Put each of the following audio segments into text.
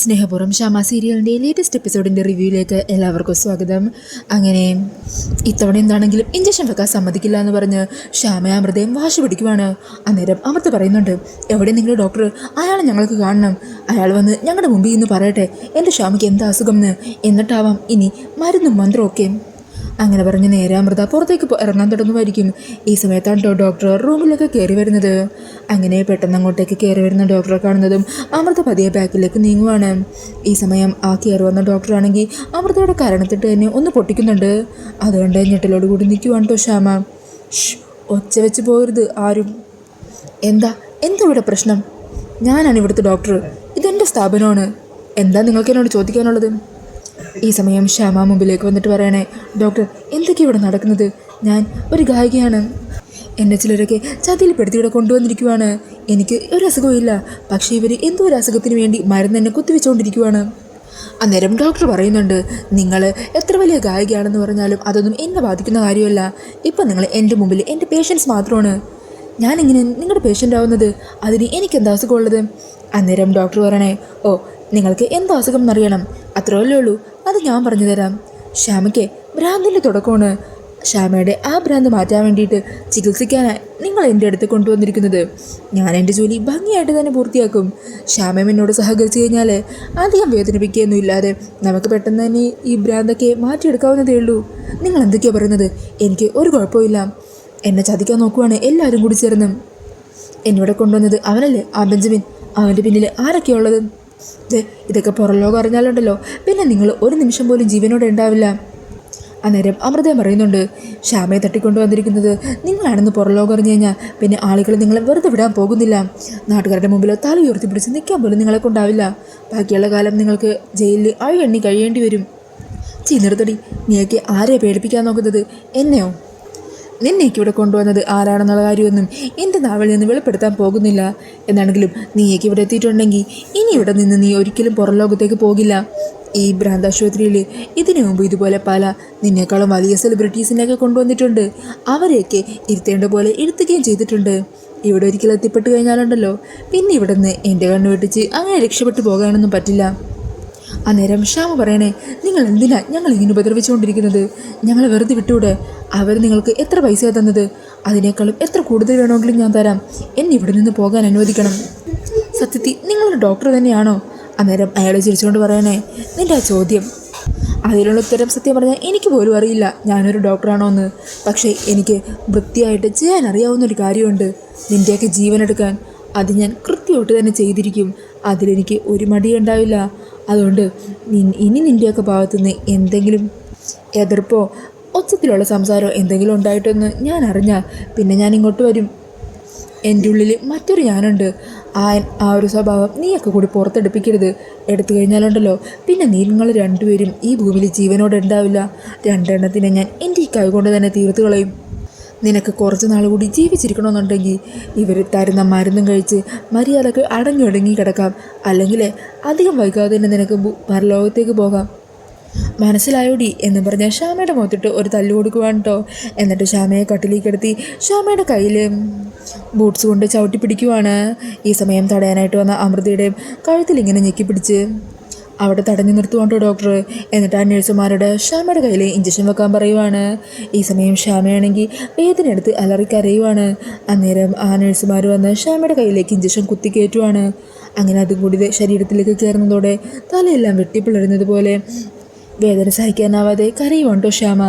സ്നേഹപൂർവ്വം ഷാമ സീരിയലിൻ്റെ ലേറ്റസ്റ്റ് എപ്പിസോഡിൻ്റെ റിവ്യൂയിലേക്ക് എല്ലാവർക്കും സ്വാഗതം. അങ്ങനെ ഇത്തവണ എന്താണെങ്കിലും ഇഞ്ചക്ഷൻ വെക്കാൻ സമ്മതിക്കില്ല എന്ന് പറഞ്ഞ് ഷാമ അമൃതയും വാശി പിടിക്കുവാണ്. അന്നേരം അമൃത പറയുന്നുണ്ട്, എവിടെ നിങ്ങൾ ഡോക്ടർ, അയാളെ ഞങ്ങൾക്ക് കാണണം, അയാൾ വന്ന് ഞങ്ങളുടെ മുമ്പിൽ നിന്ന് പറയട്ടെ എൻ്റെ ഷാമയ്ക്ക് എന്താ അസുഖം എന്ന്, എന്നിട്ടാവാം ഇനി മരുന്നും മന്ത്രമൊക്കെ. അങ്ങനെ പറഞ്ഞ് നേരെ അമൃത പുറത്തേക്ക് ഇറങ്ങാൻ തുടങ്ങുമായിരിക്കും. ഈ സമയത്താണ് ഡോക്ടർ റൂമിലേക്ക് കയറി വരുന്നത്. അങ്ങനെ പെട്ടെന്ന് അങ്ങോട്ടേക്ക് കയറി വരുന്ന ഡോക്ടറെ കാണുന്നതും അമൃത പതിയെ ബാക്കിലേക്ക് നീങ്ങുവാണ്. ഈ സമയം ആ കയറി വന്ന ഡോക്ടറാണെങ്കിൽ അമൃതയുടെ കരണത്തിട്ട് തന്നെ ഒന്ന് പൊട്ടിക്കുന്നുണ്ട്. അതുകൊണ്ട് ഞെട്ടലോട് കൂടി നിൽക്കുവാണ് കേട്ടോ ശ്യാമ. ഒച്ച വെച്ച് പോകരുത് ആരും. എന്താ ഇവിടെ പ്രശ്നം? ഞാനാണ് ഇവിടുത്തെ ഡോക്ടർ, ഇതെൻ്റെ സ്ഥാപനമാണ്, എന്താ നിങ്ങൾക്ക് എന്നോട് ചോദിക്കാനുള്ളത്? ഈ സമയം ശ്യാമ മുമ്പിലേക്ക് വന്നിട്ട് പറയണേ, ഡോക്ടർ എന്തൊക്കെയാണ് ഇവിടെ നടക്കുന്നത്? ഞാൻ ഒരു ഗായികയാണ്, എന്നെ ചിലരൊക്കെ ചതിയിൽപ്പെടുത്തി ഇവിടെ കൊണ്ടുവന്നിരിക്കുവാണ്. എനിക്ക് ഒരു അസുഖവും ഇല്ല, പക്ഷേ ഇവർ എന്തോ ഒരു അസുഖത്തിന് വേണ്ടി മരുന്ന് എന്നെ കുത്തിവെച്ചുകൊണ്ടിരിക്കുവാണ്. അന്നേരം ഡോക്ടർ പറയുന്നുണ്ട്, നിങ്ങൾ എത്ര വലിയ ഗായികയാണെന്ന് പറഞ്ഞാലും അതൊന്നും എന്നെ ബാധിക്കുന്ന കാര്യമല്ല. ഇപ്പം നിങ്ങൾ എൻ്റെ മുമ്പിൽ എൻ്റെ പേഷ്യൻസ് മാത്രമാണ്, ഞാനിങ്ങനെ നിങ്ങളുടെ പേഷ്യൻ്റ് ആവുന്നത്, അതിന് എനിക്കെന്താ അസുഖമുള്ളത്? അന്നേരം ഡോക്ടർ പറയണേ, ഓ നിങ്ങൾക്ക് എന്താ അസുഖം എന്നറിയണം, അത്രയല്ലേ ഉള്ളൂ, അത് ഞാൻ പറഞ്ഞു തരാം. ശ്യാമയ്ക്ക് ഭ്രാന്തിൻ്റെ തുടക്കമാണ്. ശ്യാമയുടെ ആ ഭ്രാന്ത് മാറ്റാൻ വേണ്ടിയിട്ട് ചികിത്സിക്കാനായി നിങ്ങൾ എൻ്റെ അടുത്ത് കൊണ്ടുവന്നിരിക്കുന്നത്. ഞാൻ എൻ്റെ ജോലി ഭംഗിയായിട്ട് തന്നെ പൂർത്തിയാക്കും. ശ്യാമം എന്നോട് സഹകരിച്ചു കഴിഞ്ഞാൽ അധികം വേദനിപ്പിക്കുകയൊന്നും ഇല്ലാതെ നമുക്ക് പെട്ടെന്ന് തന്നെ ഈ ഭ്രാന്തൊക്കെ മാറ്റിയെടുക്കാവുന്നതേ ഉള്ളൂ. നിങ്ങൾ എന്തൊക്കെയാണ് പറയുന്നത്? എനിക്ക് ഒരു കുഴപ്പമില്ല. എന്നെ ചതിക്കാൻ നോക്കുവാണ് എല്ലാവരും കൂടി ചേർന്ന്. എന്നിവിടെ കൊണ്ടുവന്നത് അവനല്ലേ, ആ ബെഞ്ചമിൻ. അവൻ്റെ പിന്നിൽ ആരൊക്കെയുള്ളത്? ഇതൊക്കെ പുറം ലോകം അറിഞ്ഞാലുണ്ടല്ലോ, പിന്നെ നിങ്ങൾ ഒരു നിമിഷം പോലും ജീവനോടെ ഉണ്ടാവില്ല. അന്നേരം അമൃതയും പറയുന്നുണ്ട്, ശ്യാമയെ തട്ടിക്കൊണ്ടു വന്നിരിക്കുന്നത് നിങ്ങളാണെന്ന് പുറം ലോകം അറിഞ്ഞു കഴിഞ്ഞാൽ പിന്നെ ആളുകൾ നിങ്ങളെ വെറുതെ വിടാൻ പോകുന്നില്ല. നാട്ടുകാരുടെ മുമ്പിൽ തല ഉയർത്തി പിടിച്ച് നിൽക്കാൻ പോലും നിങ്ങളെ കൊണ്ടാവില്ല. ബാക്കിയുള്ള കാലം നിങ്ങൾക്ക് ജയിലിൽ എണ്ണി കഴിയേണ്ടി വരും. നിർത്തടി, നീയൊക്കെ ആരെയാണ് പേടിപ്പിക്കാൻ നോക്കുന്നത്? എന്നെയോ? നിന്നേക്ക് ഇവിടെ കൊണ്ടുവന്നത് ആരാണെന്നുള്ള കാര്യമൊന്നും എൻ്റെ നാവിൽ നിന്ന് വെളിപ്പെടുത്താൻ പോകുന്നില്ല. എന്നാണെങ്കിലും നീയേക്ക് ഇവിടെ എത്തിയിട്ടുണ്ടെങ്കിൽ ഇനി ഇവിടെ നിന്ന് നീ ഒരിക്കലും പുറം ലോകത്തേക്ക് പോകില്ല. ഈ ഭ്രാന്താശുപത്രിയിൽ ഇതിനു മുമ്പ് ഇതുപോലെ പല നിന്നേക്കാളും വലിയ സെലിബ്രിറ്റീസിനെയൊക്കെ കൊണ്ടുവന്നിട്ടുണ്ട്. അവരെയൊക്കെ ഇരുത്തേണ്ട പോലെ ഇരുത്തുകയും ചെയ്തിട്ടുണ്ട്. ഇവിടെ ഒരിക്കലും എത്തിപ്പെട്ട് കഴിഞ്ഞാലുണ്ടല്ലോ, പിന്നെ ഇവിടെ നിന്ന് എൻ്റെ കണ്ണ് വെട്ടിച്ച് അങ്ങനെ രക്ഷപ്പെട്ടു പോകാനൊന്നും പറ്റില്ല. അന്നേരം ശ്യാമ പറയണേ, നിങ്ങൾ എന്തിനാ ഞങ്ങളിങ്ങനെ ഉപദ്രവിച്ചുകൊണ്ടിരിക്കുന്നത്? ഞങ്ങളെ വെറുതെ വിട്ടൂടെ? അവർ നിങ്ങൾക്ക് എത്ര പൈസയാണ് തന്നത്? അതിനേക്കാളും എത്ര കൂടുതൽ വേണമെങ്കിലും ഞാൻ തരാം. എന്നെ ഇവിടെ നിന്ന് പോകാൻ അനുവദിക്കണം. സത്യത്തിൽ നിങ്ങളൊരു ഡോക്ടർ തന്നെയാണോ? അന്നേരം അയാൾ ചിരിച്ചുകൊണ്ട് പറയണേ, നിൻ്റെ ആ ചോദ്യം, അതിനുള്ള ഉത്തരം സത്യം പറഞ്ഞാൽ എനിക്ക് പോലും അറിയില്ല ഞാനൊരു ഡോക്ടറാണോ എന്ന്. പക്ഷേ എനിക്ക് വൃത്തിയായിട്ട് ചെയ്യാൻ അറിയാവുന്നൊരു കാര്യമുണ്ട്, നിൻ്റെയൊക്കെ ജീവനെടുക്കാൻ. അത് ഞാൻ കൃത്യമായിട്ട് തന്നെ ചെയ്തിരിക്കും. അതിലെനിക്ക് ഒരു മടിയുണ്ടാവില്ല. അതുകൊണ്ട് ഇനി നിൻ്റെയൊക്കെ ഭാഗത്തുനിന്ന് എന്തെങ്കിലും എതിർപ്പോ ഒച്ചത്തിലുള്ള സംസാരമോ എന്തെങ്കിലും ഉണ്ടായിട്ടെന്ന് ഞാൻ അറിഞ്ഞാൽ പിന്നെ ഞാൻ ഇങ്ങോട്ട് വരും. എൻ്റെ ഉള്ളിൽ മറ്റൊരു ഞാനുണ്ട്. ആ ഒരു സ്വഭാവം നീയൊക്കെ കൂടി പുറത്തെടുപ്പിക്കരുത്. എടുത്തു കഴിഞ്ഞാലുണ്ടല്ലോ, പിന്നെ നിങ്ങൾ രണ്ടുപേരും ഈ ഭൂമിയിൽ ജീവനോടെ ഉണ്ടാവില്ല. രണ്ടെണ്ണത്തിനെ ഞാൻ എൻ്റെ ഈ കൈ കൊണ്ട് തന്നെ തീർത്ത് കളയും. നിനക്ക് കുറച്ച് നാൾ കൂടി ജീവിച്ചിരിക്കണമെന്നുണ്ടെങ്കിൽ ഇവർ തരുന്ന മരുന്നും കഴിച്ച് മര്യാദക്ക് അടങ്ങി കിടക്കാം. അല്ലെങ്കിൽ അധികം വൈകാതെ തന്നെ നിനക്ക് പരലോകത്തേക്ക് പോകാം. മനസ്സിലായോടി എന്ന് പറഞ്ഞാൽ ശ്യാമയുടെ മുഖത്തിട്ട് ഒരു തല്ല് കൊടുക്കുവാണ് കേട്ടോ. എന്നിട്ട് ശ്യാമയെ കട്ടിലേക്കെടുത്തി ശ്യാമയുടെ കയ്യിൽ ബൂട്ട്സ് കൊണ്ട് ചവിട്ടി പിടിക്കുവാണ്. ഈ സമയം തടയാനായിട്ട് വന്ന അമൃതയുടെയും കഴുത്തിൽ ഇങ്ങനെ ഞെക്കിപ്പിടിച്ച് അവിടെ തടഞ്ഞു നിർത്തുവാണ്ടോ ഡോക്ടർ. എന്നിട്ട് ആ നഴ്സുമാരുടെ ശ്യാമയുടെ കയ്യിൽ ഇഞ്ചക്ഷൻ വെക്കാൻ പറയുവാണ്. ഈ സമയം ശ്യാമയാണെങ്കിൽ വേദനയെടുത്ത് അലറിക്കരയുവാണ്. അന്നേരം ആ നഴ്സുമാർ വന്ന് ശ്യാമയുടെ കയ്യിലേക്ക് ഇഞ്ചക്ഷൻ കുത്തിക്കയറ്റുവാണ്. അങ്ങനെ അതും കൂടി ശരീരത്തിലേക്ക് കയറുന്നതോടെ തലയെല്ലാം വെട്ടിപ്പിളരുന്നത് പോലെ വേദന സഹിക്കാനാവാതെ കരയുവാണ്ടോ ശ്യാമ.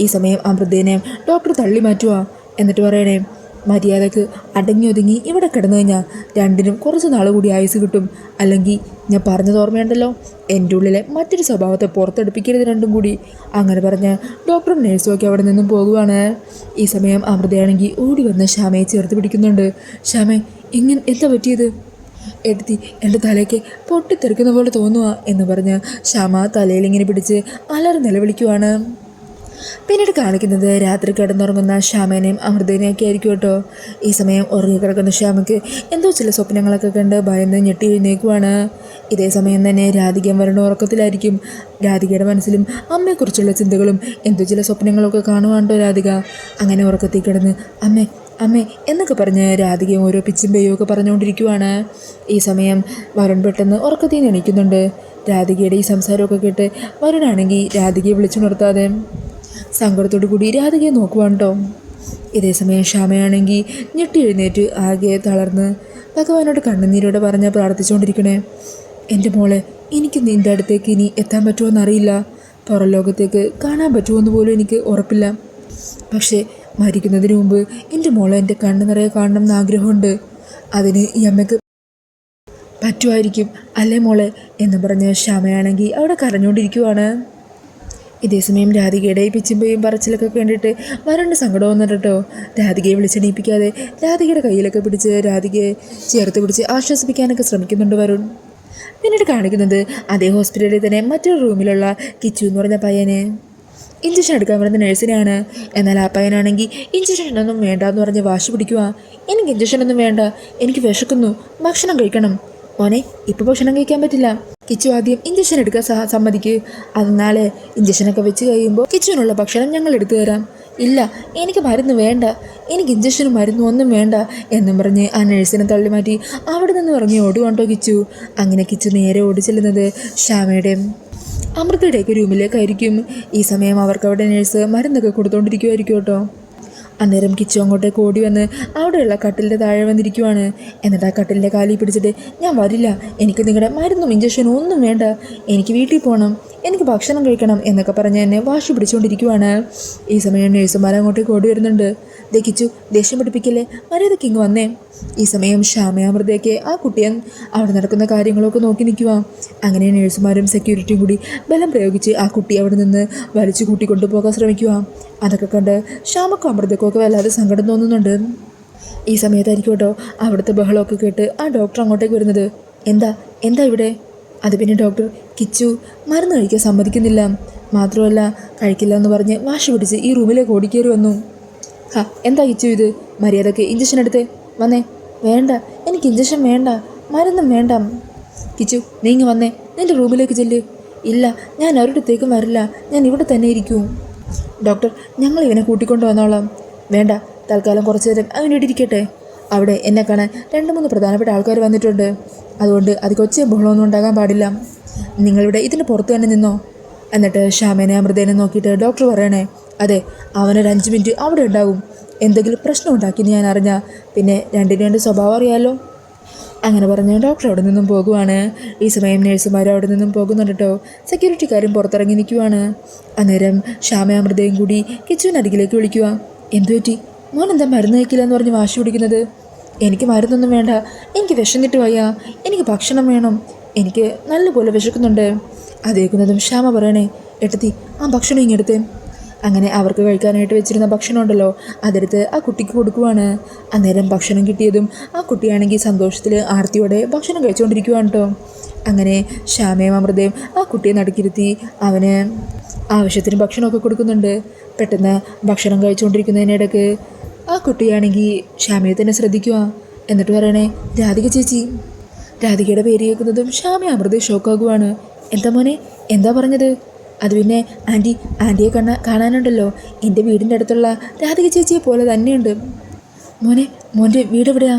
ഈ സമയം അമൃതേനെ ഡോക്ടർ തള്ളി മാറ്റുക. എന്നിട്ട് പറയണേ, മര്യാദക്ക് അടങ്ങി ഒതുങ്ങി ഇവിടെ കിടന്നു കഴിഞ്ഞാൽ രണ്ടിനും കുറച്ച് നാൾ കൂടി ആയുസ് കിട്ടും. അല്ലെങ്കിൽ ഞാൻ പറഞ്ഞത് ഓർമ്മയുണ്ടല്ലോ, എൻ്റെ ഉള്ളിലെ മറ്റൊരു സ്വഭാവത്തെ പുറത്തെടുപ്പിക്കരുത് രണ്ടും കൂടി. അങ്ങനെ പറഞ്ഞ് ഡോക്ടറും നേഴ്സും ഒക്കെ അവിടെ നിന്നും പോകുവാണ്. ഈ സമയം അമൃതയാണെങ്കിൽ ഓടി വന്ന് ശ്യാമയെ ചേർത്ത് പിടിക്കുന്നുണ്ട്. ശ്യാമേ, എന്താ പറ്റിയത്? എടുത്തി എൻ്റെ തലയ്ക്ക് പൊട്ടിത്തെറിക്കുന്ന പോലെ തോന്നുക എന്ന് പറഞ്ഞ് ശ്യാമ തലയിൽ ഇങ്ങനെ പിടിച്ച് അലറി നിലവിളിക്കുവാണ്. പിന്നീട് കാണിക്കുന്നത് രാത്രി കിടന്നുറങ്ങുന്ന ശ്യാമേനെയും അമൃതേനെയും ഒക്കെ ആയിരിക്കും കേട്ടോ. ഈ സമയം ഉറങ്ങിക്കിടക്കുന്ന ശ്യാമയ്ക്ക് എന്തോ ചില സ്വപ്നങ്ങളൊക്കെ കണ്ട് ഭയന്ന് ഞെട്ടി എഴുന്നേക്കുവാണ്. ഇതേ സമയം തന്നെ രാധികയും വരണ ഉറക്കത്തിലായിരിക്കും. രാധികയുടെ മനസ്സിലും അമ്മയെക്കുറിച്ചുള്ള ചിന്തകളും എന്തോ ചില സ്വപ്നങ്ങളൊക്കെ കാണുവാണ്ടോ രാധിക. അങ്ങനെ ഉറക്കത്തിൽ കിടന്ന്, അമ്മേ അമ്മേ എന്നൊക്കെ പറഞ്ഞ് രാധികയും ഓരോ പിച്ചും പെയ്യും ഒക്കെ പറഞ്ഞുകൊണ്ടിരിക്കുവാണ്. ഈ സമയം വരുൺ പെട്ടെന്ന് ഉറക്കത്തിൽ നിന്ന് എണീക്കുന്നുണ്ട്. രാധികയുടെ ഈ സംസാരമൊക്കെ കേട്ട് വരുണാണെങ്കിൽ രാധികയെ വിളിച്ചു നിർത്താതെ സങ്കടത്തോടു കൂടി രാധികയെ നോക്കുവാണ് കേട്ടോ. ഇതേസമയം ശ്യാമയാണെങ്കിൽ ഞെട്ടി എഴുന്നേറ്റ് ആകെ തളർന്ന് ഭഗവാനോട് കണ്ണുനീരോടെ പറഞ്ഞ് പ്രാർത്ഥിച്ചുകൊണ്ടിരിക്കണേ. എൻ്റെ മോളെ, എനിക്ക് നിൻ്റെ അടുത്തേക്ക് ഇനി എത്താൻ പറ്റുമോയെന്നറിയില്ല. പുറം ലോകത്തേക്ക് കാണാൻ പറ്റുമോയെന്ന് പോലും എനിക്ക് ഉറപ്പില്ല. പക്ഷേ മരിക്കുന്നതിന് മുമ്പ് എൻ്റെ മോളെ എൻ്റെ കണ്ണ് നിറയെ കാണണം എന്ന് ആഗ്രഹമുണ്ട്. അതിന് ഈ അമ്മയ്ക്ക് പറ്റുമായിരിക്കും അല്ലേ മോളെ എന്ന് പറഞ്ഞ് ശ്യാമയാണെങ്കിൽ അവിടെ കരഞ്ഞുകൊണ്ടിരിക്കുവാണ്. ഇതേസമയം രാധികയുടെ ഈ പിച്ചുമ്പയും പറച്ചിലൊക്കെ കണ്ടിട്ട് വരുണിന് സങ്കടം വന്നിട്ട് കേട്ടോ. രാധികയെ വിളിച്ചെണീപ്പിക്കാതെ രാധികയുടെ കയ്യിലൊക്കെ പിടിച്ച് രാധികയെ ചേർത്ത് പിടിച്ച് ആശ്വസിപ്പിക്കാനൊക്കെ ശ്രമിക്കുന്നുണ്ട് വരുൺ. പിന്നീട് കാണിക്കുന്നത് അതേ ഹോസ്പിറ്റലിൽ തന്നെ മറ്റൊരു റൂമിലുള്ള കിച്ചു എന്ന് പറഞ്ഞ പയ്യനെ ഇഞ്ചക്ഷൻ എടുക്കാൻ വരുന്ന നഴ്സിനെയാണ്. എന്നാൽ ആ പയ്യനാണെങ്കിൽ ഇഞ്ചക്ഷനൊന്നും വേണ്ട എന്ന് പറഞ്ഞ് വാശി പിടിക്കുക. എനിക്ക് ഇഞ്ചക്ഷനൊന്നും വേണ്ട, എനിക്ക് വിശക്കുന്നു, ഭക്ഷണം കഴിക്കണം. മോനെ, ഇപ്പോൾ ഭക്ഷണം കഴിക്കാൻ പറ്റില്ല. കിച്ചു ആദ്യം ഇഞ്ചക്ഷൻ എടുക്കാൻ സമ്മതിക്ക്. അതിനാലെ ഇഞ്ചക്ഷനൊക്കെ വെച്ച് കഴിയുമ്പോൾ കിച്ചുവിനുള്ള ഭക്ഷണം ഞങ്ങൾ എടുത്തു തരാം. ഇല്ല, എനിക്ക് മരുന്ന് വേണ്ട, എനിക്ക് ഇഞ്ചക്ഷനും മരുന്നും ഒന്നും വേണ്ട എന്നും പറഞ്ഞ് ആ നഴ്സിനെ തള്ളി മാറ്റി അവിടെ നിന്ന് ഇറങ്ങി ഓടുവാണ്ടോ കിച്ചു. അങ്ങനെ കിച്ചു നേരെ ഓടി ചെല്ലുന്നത് ശ്യാമയുടെ അമൃതയുടെയൊക്കെ റൂമിലേക്കായിരിക്കും. ഈ സമയം അവർക്ക് അവിടെ നേഴ്സ് മരുന്നൊക്കെ കൊടുത്തുകൊണ്ടിരിക്കുമായിരിക്കും കേട്ടോ. അന്നേരം കിച്ചു അങ്ങോട്ടേക്ക് ഓടി വന്ന് അവിടെയുള്ള കട്ടിലിൻ്റെ താഴെ വന്നിരിക്കുവാണ്. എന്നിട്ട് ആ കട്ടിലിൻ്റെ കാലിൽ പിടിച്ചിട്ട്, ഞാൻ വരില്ല, എനിക്ക് നിങ്ങളുടെ മരുന്നും ഇഞ്ചക്ഷനും ഒന്നും വേണ്ട, എനിക്ക് വീട്ടിൽ പോകണം, എനിക്ക് ഭക്ഷണം കഴിക്കണം എന്നൊക്കെ പറഞ്ഞ് എന്നെ വാശി പിടിച്ചുകൊണ്ടിരിക്കുവാണ്. ഈ സമയം നേഴ്സുമാർ അങ്ങോട്ടേക്ക് ഓടി വരുന്നുണ്ട്. ദേ കിച്ചു, ദേഷ്യം പഠിപ്പിക്കല്ലേ, മര്യാദയ്ക്ക് ഇങ്ങ് വന്നേ. ഈ സമയം ശ്യാമയാമൃതയ്ക്ക് ആ കുട്ടിയെ അവിടെ നടക്കുന്ന കാര്യങ്ങളൊക്കെ നോക്കി നിൽക്കുക. അങ്ങനെ നേഴ്സുമാരും സെക്യൂരിറ്റിയും കൂടി ബലം പ്രയോഗിച്ച് ആ കുട്ടി അവിടെ നിന്ന് വലിച്ചു കൂട്ടിക്കൊണ്ടു പോകാൻ ശ്രമിക്കുക. അതൊക്കെ കണ്ട് ശ്യാമക്കും അമൃതയ്ക്കും ഒക്കെ വല്ലാതെ സങ്കടം തോന്നുന്നുണ്ട്. ഈ സമയത്തായിരിക്കും കേട്ടോ അവിടുത്തെ ബഹളമൊക്കെ കേട്ട് ആ ഡോക്ടർ അങ്ങോട്ടേക്ക് വരുന്നത്. എന്താ എന്താ ഇവിടെ? അത് പിന്നെ ഡോക്ടർ, കിച്ചു മരുന്ന് കഴിക്കാൻ സമ്മതിക്കുന്നില്ല, മാത്രമല്ല കഴിക്കില്ല എന്ന് പറഞ്ഞ് വാശി പിടിച്ച് ഈ റൂമിലേക്ക് ഓടിക്കേറി വന്നു. എന്താ കിച്ചു ഇത്? മര്യാദയ്ക്ക് ഇഞ്ചക്ഷൻ എടുത്തേ, വന്നേ. വേണ്ട, എനിക്ക് ഇഞ്ചക്ഷൻ വേണ്ട, മരുന്നും വേണ്ട. കിച്ചു, നീ ഇങ്ങ് വന്നേ, നിൻ്റെ റൂമിലേക്ക് ചെല്ല്. ഇല്ല, ഞാൻ ഒരിടത്തേക്കും വരില്ല, ഞാൻ ഇവിടെ തന്നെ ഇരിക്കൂ. ഡോക്ടർ, ഞങ്ങൾ ഇവനെ കൂട്ടിക്കൊണ്ട് വന്നോളാം. വേണ്ട, തൽക്കാലം കുറച്ചു നേരം അവനിവിടെ ഇരിക്കട്ടെ. അവിടെ എന്നെ കാണാൻ 2-3 പ്രധാനപ്പെട്ട ആൾക്കാർ വന്നിട്ടുണ്ട്, അതുകൊണ്ട് അത് കൊച്ചയും ബഹളമൊന്നും ഉണ്ടാകാൻ പാടില്ല. നിങ്ങളിവിടെ ഇതിന് പുറത്ത് തന്നെ നിന്നോ. എന്നിട്ട് ശ്യാമേനെ അമൃതേനെ നോക്കിയിട്ട് ഡോക്ടർ പറയണേ, അതെ, അവനൊരു 5 മിനിറ്റ് അവിടെ ഉണ്ടാകും. എന്തെങ്കിലും പ്രശ്നം ഉണ്ടാക്കിയെന്ന് ഞാൻ അറിഞ്ഞാൽ പിന്നെ രണ്ടിനും സ്വഭാവം അറിയാമല്ലോ. അങ്ങനെ പറഞ്ഞ് ഡോക്ടർ അവിടെ നിന്നും പോകുവാണ്. ഈ സമയം നേഴ്സുമാരും അവിടെ നിന്നും പോകുന്നുണ്ട് കേട്ടോ. സെക്യൂരിറ്റിക്കാരും പുറത്തിറങ്ങി നിൽക്കുവാണ്. അന്നേരം ശ്യാമയാമൃതയും കൂടി കിച്ചുവിൻ്റെ അരികിലേക്ക് വിളിക്കുക. എന്തു പറ്റി? മോൻ എന്താ മരുന്ന് കഴിക്കില്ല എന്ന് പറഞ്ഞ് വാശി പിടിക്കുന്നത്? എനിക്ക് മരുന്നൊന്നും വേണ്ട, എനിക്ക് വിശന്നിട്ട് വയ്യ, എനിക്ക് ഭക്ഷണം വേണം, എനിക്ക് നല്ലപോലെ വിശക്കുന്നുണ്ട്. അതേക്കുന്നതും ശ്യാമ പറയണേ, എട്ടത്തി ആ ഭക്ഷണം ഇങ്ങെടുത്തേ. അങ്ങനെ അവർക്ക് കഴിക്കാനായിട്ട് വെച്ചിരുന്ന ഭക്ഷണം ഉണ്ടല്ലോ, അതെടുത്ത് ആ കുട്ടിക്ക് കൊടുക്കുവാണ്. അന്നേരം ഭക്ഷണം കിട്ടിയതും ആ കുട്ടിയാണെങ്കിൽ സന്തോഷത്തിൽ ആർത്തിയോടെ ഭക്ഷണം കഴിച്ചുകൊണ്ടിരിക്കുവാണ് കേട്ടോ. അങ്ങനെ ശ്യാമയും അമൃതയും ആ കുട്ടിയെ നടുക്കിരുത്തി അവന് ആവശ്യത്തിന് ഭക്ഷണമൊക്കെ കൊടുക്കുന്നുണ്ട്. പെട്ടെന്ന് ഭക്ഷണം കഴിച്ചുകൊണ്ടിരിക്കുന്നതിനിടയ്ക്ക് ആ കുട്ടിയാണെങ്കിൽ ശ്യാമയെ തന്നെ ശ്രദ്ധിക്കുക. എന്നിട്ട് പറയണേ, രാധിക ചേച്ചി. രാധികയുടെ പേര് കേൾക്കുന്നതും ശ്യാമ അമൃതയെ ഷോക്കാകുവാണ്. എന്താ മോനെ, എന്താ പറഞ്ഞത്? അത് പിന്നെ ആൻറ്റിയെ കാണാനുണ്ടല്ലോ, എൻ്റെ വീടിൻ്റെ അടുത്തുള്ള രാധിക ചേച്ചിയെ പോലെ തന്നെയുണ്ട്. മോൻ്റെ വീട് എവിടെയാ?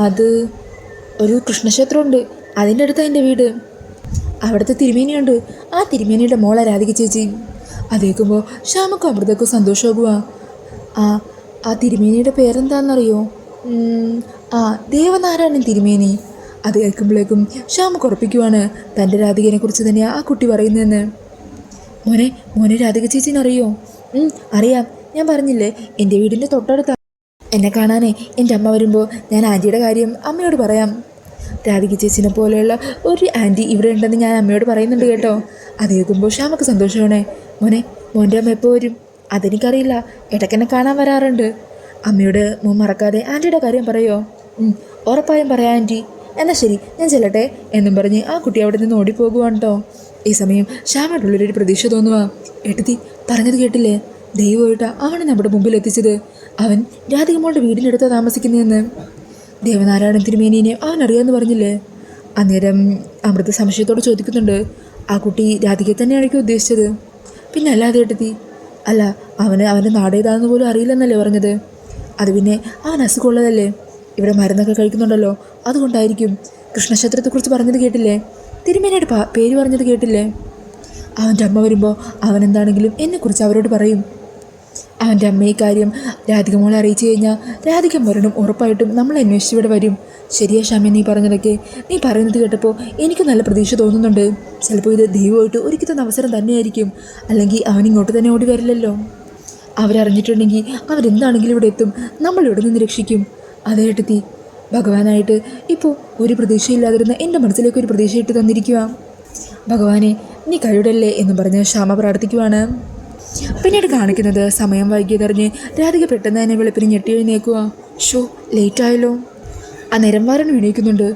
അത് ഒരു കൃഷ്ണക്ഷേത്രമുണ്ട്, അതിൻ്റെ അടുത്താണ് എൻ്റെ വീട്. അവിടുത്തെ തിരുമേനിയുണ്ട്, ആ തിരുമേനിയുടെ മോളെ രാധിക ചേച്ചി. അത് കേൾക്കുമ്പോൾ ശ്യാമക്കും അമൃതക്കും സന്തോഷമാകുക. ആ തിരുമേനിയുടെ പേരെന്താണെന്നറിയോ? ദേവനാരായണൻ തിരുമേനി. അത് കേൾക്കുമ്പോഴേക്കും ശ്യാമക്ക് ഉറപ്പിക്കുവാണ് തൻ്റെ രാധികനെക്കുറിച്ച് തന്നെയാണ് ആ കുട്ടി പറയുന്നതെന്ന്. മോനെ രാധിക ചേച്ചിനറിയോ? അറിയാം, ഞാൻ പറഞ്ഞില്ലേ എൻ്റെ വീടിൻ്റെ തൊട്ടടുത്താണ്. എന്നെ കാണാനേ എൻ്റെ അമ്മ വരുമ്പോൾ ഞാൻ ആൻറ്റിയുടെ കാര്യം അമ്മയോട് പറയാം. രാധിക ചേച്ചിനെ പോലെയുള്ള ഒരു ആൻറ്റി ഇവിടെ ഉണ്ടെന്ന് ഞാൻ അമ്മയോട് പറയുന്നുണ്ട് കേട്ടോ. അത് കേൾക്കുമ്പോൾ ശ്യാമക്ക് സന്തോഷമാണേ. മോൻ്റെ അമ്മ എപ്പോൾ വരും? അതെനിക്കറിയില്ല, ഇടയ്ക്കെന്നെ കാണാൻ വരാറുണ്ട്. അമ്മയോട് മോൻ മറക്കാതെ ആൻറ്റിയുടെ കാര്യം പറയോ? ഉറപ്പായും പറയാം ആൻറ്റി. എന്നാൽ ശരി, ഞാൻ ചെല്ലട്ടെ എന്നും പറഞ്ഞ് ആ കുട്ടി അവിടെ നിന്ന് ഓടിപ്പോകുവാണ് കേട്ടോ. ഈ സമയം ശ്യാമയുടെ ഉള്ളിലൊരു പ്രതീക്ഷ തോന്നുക. എട്ടത്തി പറഞ്ഞത് കേട്ടില്ലേ, ദൈവമായിട്ടാണ് അവനെ നമ്മുടെ മുമ്പിൽ എത്തിച്ചത്. അവൻ രാധികമ്മളുടെ വീടിൻ്റെ അടുത്ത് താമസിക്കുന്നതെന്ന്. ദേവനാരായണൻ തിരുമേനിയെ അവൻ അറിയാമെന്ന് പറഞ്ഞില്ലേ? അന്നേരം അമൃത സംശയത്തോട് ചോദിക്കുന്നുണ്ട്, ആ കുട്ടി രാധികയെ തന്നെയായിരിക്കും ഉദ്ദേശിച്ചത്? പിന്നെ അല്ലാതെ എട്ടത്തി. അല്ല, അവൻ്റെ നാടേതാണെന്ന് പോലും അറിയില്ലെന്നല്ലേ പറഞ്ഞത്? അത് പിന്നെ അവൻ അസുഖമുള്ളതല്ലേ, ഇവിടെ മരുന്നൊക്കെ കഴിക്കുന്നുണ്ടല്ലോ, അതുകൊണ്ടായിരിക്കും. കൃഷ്ണക്ഷേത്രത്തെക്കുറിച്ച് പറഞ്ഞത് കേട്ടില്ലേ? തിരുമേനയുടെ പേര് പറഞ്ഞത് കേട്ടില്ലേ? അവൻ്റെ അമ്മ വരുമ്പോൾ അവൻ എന്താണെങ്കിലും എന്നെക്കുറിച്ച് അവരോട് പറയും. അവൻ്റെ അമ്മ ഈ കാര്യം രാധിക മോളെ അറിയിച്ചു കഴിഞ്ഞാൽ രാധിക വരണം, ഉറപ്പായിട്ടും നമ്മളെ അന്വേഷിച്ച് ഇവിടെ വരും. ശരിയാ ഷാമി, നീ പറഞ്ഞതൊക്കെ. നീ പറയുന്നത് കേട്ടപ്പോൾ എനിക്ക് നല്ല പ്രതീക്ഷ തോന്നുന്നുണ്ട്. ചിലപ്പോൾ ഇത് ദൈവമായിട്ട് ഒരുക്കി തന്ന അവസരം തന്നെയായിരിക്കും. അല്ലെങ്കിൽ അവൻ ഇങ്ങോട്ട് തന്നെ ഓടി വരില്ലല്ലോ. അവരറിഞ്ഞിട്ടുണ്ടെങ്കിൽ അവരെന്താണെങ്കിലും ഇവിടെ എത്തും, നമ്മളിവിടെ നിന്ന് രക്ഷിക്കും. അതേ ഏട്ടത്തി, ഭഗവാനായിട്ട് ഇപ്പോൾ ഒരു പ്രതീക്ഷയില്ലാതിരുന്ന എൻ്റെ മനസ്സിലേക്ക് ഒരു പ്രതീക്ഷ ഇട്ട് തന്നിരിക്കുക. ഭഗവാനെ നീ കഴിവിടല്ലേ എന്ന് പറഞ്ഞ് ശ്യാമ പ്രാർത്ഥിക്കുവാണ്. പിന്നീട് കാണിക്കുന്നത് സമയം വൈകിയതറിഞ്ഞ് രാധിക പെട്ടെന്ന് തന്നെ വെളുപ്പിന് ഞെട്ടി എഴുന്നേക്കുക. ഷോ, ലേറ്റായല്ലോ. അന്നേരം വരുൺ എണീക്കുന്നുണ്ട്.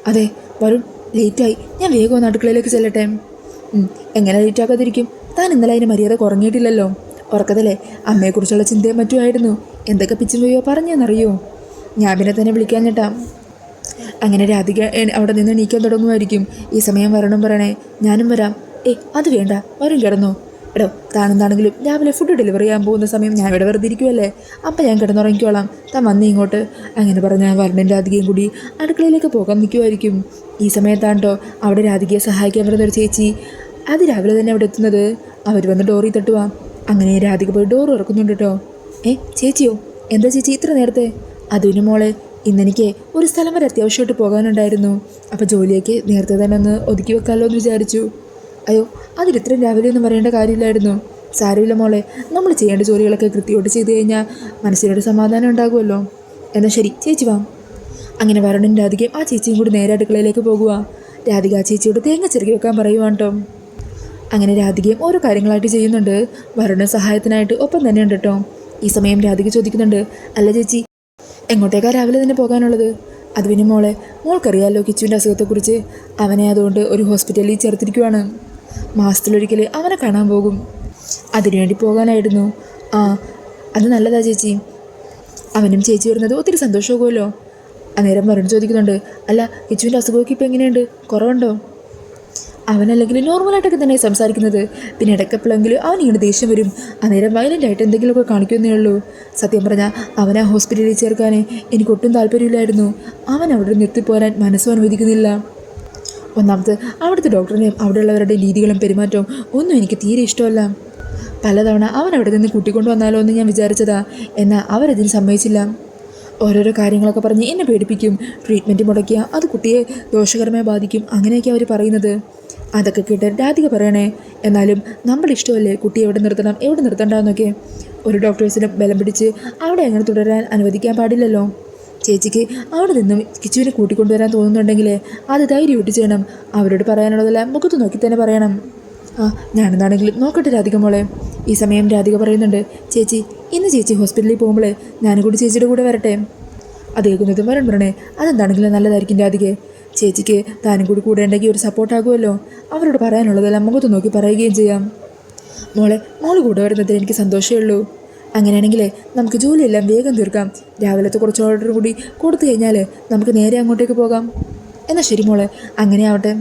അതെ വരുൺ, ലേറ്റായി, ഞാൻ വേഗം ഒന്ന് അടുക്കളയിലേക്ക് ചെല്ലട്ടെ. എങ്ങനെ ലേറ്റാക്കാതിരിക്കും? താൻ ഇന്നലെ അതിന് മര്യാദ കുറഞ്ഞിട്ടില്ലല്ലോ. ഉറക്കത്തില്ലേ, അമ്മയെക്കുറിച്ചുള്ള ചിന്തയും മറ്റുമായിരുന്നു. എന്തൊക്കെ പിച്ചും പോയോ പറഞ്ഞെന്നറിയോ? ഞാൻ പിന്നെ തന്നെ വിളിക്കാൻ ചേട്ടാ. അങ്ങനെ രാധിക അവിടെ നിന്ന് എണീക്കാൻ തുടങ്ങുമായിരിക്കും. ഈ സമയം വരണം പറയണേ, ഞാനും വരാം. അത് വേണ്ട, വരും കിടന്നോ. എടോ, താനെന്താണെങ്കിലും രാവിലെ ഫുഡ് ഡെലിവറി ചെയ്യാൻ പോകുന്ന സമയം ഞാൻ ഇവിടെ വെറുതെ ഇരിക്കുമല്ലേ, അപ്പം ഞാൻ കിടന്നുറങ്ങിക്കോളാം, താൻ വന്നേ ഇങ്ങോട്ട്. അങ്ങനെ പറഞ്ഞാൽ വരുണൻ രാധികയും കൂടി അടുക്കളയിലേക്ക് പോകാൻ നിൽക്കുമായിരിക്കും. ഈ സമയത്താണ്ടോ അവിടെ രാധികയെ സഹായിക്കാൻ വരുന്നൊരു ചേച്ചി അത് രാവിലെ തന്നെ അവിടെ എത്തുന്നത്. അവർ വന്ന് ഡോറിൽ തട്ടുവാ. അങ്ങനെ രാധിക പോയി ഡോർ തുറക്കുന്നുണ്ട് കേട്ടോ. ചേച്ചിയോ? എന്താ ചേച്ചി ഇത്ര നേരത്തെ? അതിന് മോളെ, ഇന്നെനിക്ക് ഒരു സ്ഥലം വരെ അത്യാവശ്യമായിട്ട് പോകാനുണ്ടായിരുന്നു. അപ്പോൾ ജോലിയൊക്കെ നേരത്തെ തന്നെ ഒന്ന് ഒതുക്കി വെക്കാമല്ലോ എന്ന് വിചാരിച്ചു. അയ്യോ, അതിലിത്രയും രാവിലെ ഒന്നും പറയേണ്ട കാര്യമില്ലായിരുന്നു. സാരമില്ല മോളെ, നമ്മൾ ചെയ്യേണ്ട ജോലികളൊക്കെ കൃത്യമായിട്ട് ചെയ്തു കഴിഞ്ഞാൽ മനസ്സിനൊരു സമാധാനം ഉണ്ടാകുമല്ലോ. എന്നാൽ ശരി, ചേച്ചി വാ. അങ്ങനെ വരുണും രാധികയും ആ ചേച്ചിയും കൂടി നേരെ അടുക്കളയിലേക്ക് പോകുക. രാധിക ആ ചേച്ചിയോട് തേങ്ങ ചിരകി വെക്കാൻ പറയുവാണ് കേട്ടോ. അങ്ങനെ രാധികയും ഓരോ കാര്യങ്ങളായിട്ട് ചെയ്യുന്നുണ്ട്. വരുണ സഹായത്തിനായിട്ട് ഒപ്പം തന്നെ ഉണ്ട് കേട്ടോ. ഈ സമയം രാധിക ചോദിക്കുന്നുണ്ട്, അല്ല ചേച്ചി, എങ്ങോട്ടേക്കാ രാവിലെ തന്നെ പോകാനുള്ളത്? അത് പിന്നെ മോളെ, മോൾക്കറിയാമല്ലോ കിച്ചുവിൻ്റെ അസുഖത്തെക്കുറിച്ച്. അവനെ അതുകൊണ്ട് ഒരു ഹോസ്പിറ്റലിൽ ചേർത്തിരിക്കുവാണ്. മാസത്തിലൊരിക്കൽ അവനെ കാണാൻ പോകും. അതിനുവേണ്ടി പോകാനായിരുന്നു. അത് നല്ലതാ ചേച്ചി. അവനും ചേച്ചി വരുന്നത് ഒത്തിരി സന്തോഷമാകുമല്ലോ. അന്നേരം വരുൺ ചോദിക്കുന്നുണ്ട്, അല്ല കിച്ചുവിൻ്റെ അസുഖമൊക്കെ ഇപ്പോൾ എങ്ങനെയുണ്ട്, കുറവുണ്ടോ? അവനല്ലെങ്കിൽ നോർമലായിട്ടൊക്കെ തന്നെ സംസാരിക്കുന്നത്. പിന്നെ ഇടയ്ക്കെപ്പോഴെങ്കിലും അവൻ ഇങ്ങനെ ദേഷ്യം വരും. അന്നേരം വയലൻ്റായിട്ട് എന്തെങ്കിലുമൊക്കെ കാണിക്കുന്നേ ഉള്ളൂ. സത്യം പറഞ്ഞാൽ അവനെ ഹോസ്പിറ്റലിൽ ചേർക്കാൻ എനിക്കൊട്ടും താല്പര്യമില്ലായിരുന്നു. അവൻ അവിടെ നിർത്തിപ്പോരാൻ മനസ്സും അനുവദിക്കുന്നില്ല. ഒന്നാമത് അവിടുത്തെ ഡോക്ടറിനെയും അവിടെയുള്ളവരുടെ രീതികളും പെരുമാറ്റവും ഒന്നും എനിക്ക് തീരെ ഇഷ്ടമല്ല. പലതവണ അവൻ അവിടെ നിന്ന് കൂട്ടിക്കൊണ്ടു വന്നാലോ എന്ന് ഞാൻ വിചാരിച്ചതാ. എന്നാൽ അവരതിന് സമ്മതിച്ചില്ല. ഓരോരോ കാര്യങ്ങളൊക്കെ പറഞ്ഞ് എന്നെ പേടിപ്പിക്കും. ട്രീറ്റ്മെൻറ്റ് മുടക്കിയാൽ അത് കുട്ടിയെ ദോഷകരമായി ബാധിക്കും, അങ്ങനെയൊക്കെ അവർ പറയുന്നത്. അതൊക്കെ കേട്ട് രാധിക പറയണേ, എന്നാലും നമ്മുടെ ഇഷ്ടമല്ലേ കുട്ടിയെ എവിടെ നിർത്തണം എവിടെ നിർത്തണ്ടെന്നൊക്കെ. ഒരു ഡോക്ടേഴ്സിനും ബലം പിടിച്ച് അവിടെ അങ്ങനെ തുടരാൻ അനുവദിക്കാൻ പാടില്ലല്ലോ. ചേച്ചിക്ക് അവിടെ നിന്നും കിച്ചുവിനെ കൂട്ടിക്കൊണ്ടുവരാൻ തോന്നുന്നുണ്ടെങ്കിൽ അത് ധൈര്യമായിട്ട് ചെയ്യണം. അവരോട് പറയാനുള്ളതെല്ലാം മുഖത്ത് നോക്കി തന്നെ പറയണം. ഞാനെന്താണെങ്കിലും നോക്കട്ടെ രാധിക മോളെ. ഈ സമയം രാധിക പറയുന്നുണ്ട്, ചേച്ചി ഇന്ന് ചേച്ചി ഹോസ്പിറ്റലിൽ പോകുമ്പോൾ ഞാനും കൂടി ചേച്ചിയുടെ കൂടെ വരട്ടെ. അത് കേൾക്കുന്നതും വരൺ പറയണേ, അതെന്താണെങ്കിലും നല്ലതായിരിക്കും രാധികയെ. ചേച്ചിക്ക് താനും കൂടി കൂടേണ്ടെങ്കിൽ ഒരു സപ്പോർട്ടാകുമല്ലോ. അവരോട് പറയാനുള്ളതെല്ലാം മുഖത്ത് നോക്കി പറയുകയും ചെയ്യാം. മോള് കൂടെ വരുന്നതിൽ എനിക്ക് സന്തോഷമേ ഉള്ളൂ. അങ്ങനെയാണെങ്കിലേ നമുക്ക് ജോലിയെല്ലാം വേഗം തീർക്കാം. രാവിലത്തെ കുറച്ച് ഓർഡർ കൂടി കൊടുത്തു കഴിഞ്ഞാൽ നമുക്ക് നേരെ അങ്ങോട്ടേക്ക് പോകാം. എന്നാൽ ശരി മോളെ, അങ്ങനെ ആവട്ടെ.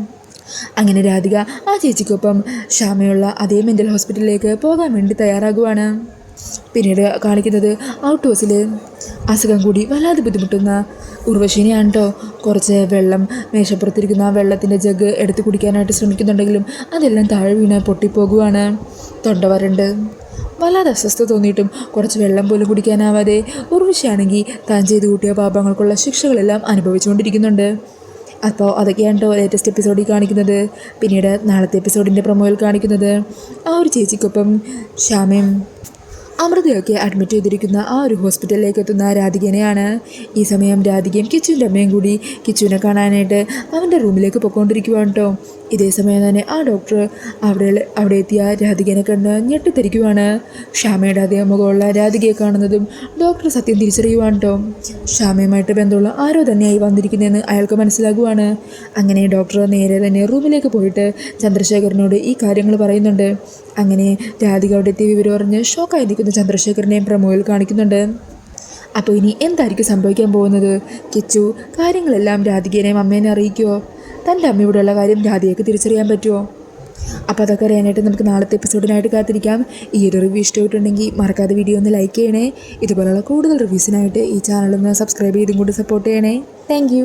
അങ്ങനെ രാധിക ആ ചേച്ചിക്കൊപ്പം ക്ഷാമയുള്ള അതേ മെൻ്റൽ ഹോസ്പിറ്റലിലേക്ക് പോകാൻ വേണ്ടി തയ്യാറാകുവാണ്. പിന്നീട് കാണിക്കുന്നത് ഔട്ട് ഹൗസിൽ അസുഖം കൂടി വല്ലാതെ ബുദ്ധിമുട്ടുന്ന ഉർവശിനെയാണ് കേട്ടോ. കുറച്ച് വെള്ളം മേശപ്പുറത്തിരിക്കുന്ന വെള്ളത്തിൻ്റെ ജഗ് എടുത്ത് കുടിക്കാനായിട്ട് ശ്രമിക്കുന്നുണ്ടെങ്കിലും അതെല്ലാം താഴെ വീണ് പൊട്ടിപ്പോകുവാണ്. തൊണ്ട വരണ്ട് വല്ലാതെ അസ്വസ്ഥത തോന്നിയിട്ടും കുറച്ച് വെള്ളം പോലും കുടിക്കാനാവാതെ ഉർവശിയാണെങ്കിൽ താൻ ചെയ്തു കൂട്ടിയ പാപങ്ങൾക്കുള്ള ശിക്ഷകളെല്ലാം അനുഭവിച്ചുകൊണ്ടിരിക്കുന്നുണ്ട്. അപ്പോൾ അതൊക്കെയാണ് കേട്ടോ ലേറ്റസ്റ്റ് എപ്പിസോഡിൽ കാണിക്കുന്നത്. പിന്നീട് നാളത്തെ എപ്പിസോഡിൻ്റെ പ്രൊമോയിൽ കാണിക്കുന്നത് ആ ഒരു ചേച്ചിക്കൊപ്പം ശ്യാമയും അമൃതയൊക്കെ അഡ്മിറ്റ് ചെയ്തിരിക്കുന്ന ആ ഒരു ഹോസ്പിറ്റലിലേക്ക് എത്തുന്ന രാധികനെയാണ്. ഈ സമയം രാധികയും കിച്ചുവിൻ്റെ അമ്മയും കൂടി കിച്ചുവിനെ കാണാനായിട്ട് അവൻ്റെ റൂമിലേക്ക് പൊയ്ക്കൊണ്ടിരിക്കുവാണ് കേട്ടോ. ഇതേ സമയം തന്നെ ആ ഡോക്ടർ അവിടെ എത്തിയ രാധികനെ കണ്ട് ഞെട്ടിത്തിരിക്കുവാണ്. ക്ഷാമയുടെ അതേ മുഖമുള്ള രാധികയെ കാണുന്നതും ഡോക്ടർ സത്യം തിരിച്ചറിയുവാണ് കേട്ടോ. ക്ഷാമയുമായിട്ട് ബന്ധമുള്ള ആരോ തന്നെയായി വന്നിരിക്കുന്നതെന്ന് അയാൾക്ക് മനസ്സിലാകുവാണ്. അങ്ങനെ ഡോക്ടർ നേരെ തന്നെ റൂമിലേക്ക് പോയിട്ട് ചന്ദ്രശേഖരനോട് ഈ കാര്യങ്ങൾ പറയുന്നുണ്ട്. അങ്ങനെ രാധിക അവിടെ എത്തിയ വിവരം അറിഞ്ഞ് ഷോക്കായിരിക്കുന്ന ചന്ദ്രശേഖരനെയും പ്രമോയിൽ കാണിക്കുന്നുണ്ട്. അപ്പോൾ ഇനി എന്തായിരിക്കും സംഭവിക്കാൻ പോകുന്നത്? കിച്ചു കാര്യങ്ങളെല്ലാം രാധികേനെയും അമ്മേനെ അറിയിക്കുമോ? തൻ്റെ അമ്മയോടുള്ള കാര്യം രാധികയ്ക്ക് തിരിച്ചറിയാൻ പറ്റുമോ? അപ്പോൾ അതൊക്കെ അറിയാനായിട്ട് നമുക്ക് നാളത്തെ എപ്പിസോഡിനായിട്ട് കാത്തിരിക്കാം. ഈ ഒരു റിവ്യൂ ഇഷ്ടമായിട്ടുണ്ടെങ്കിൽ മറക്കാതെ വീഡിയോ ഒന്ന് ലൈക്ക് ചെയ്യണേ. ഇതുപോലുള്ള കൂടുതൽ റിവ്യൂസിനായിട്ട് ഈ ചാനലൊന്ന് സബ്സ്ക്രൈബ് ചെയ്തും കൂടി സപ്പോർട്ട് ചെയ്യണേ. താങ്ക്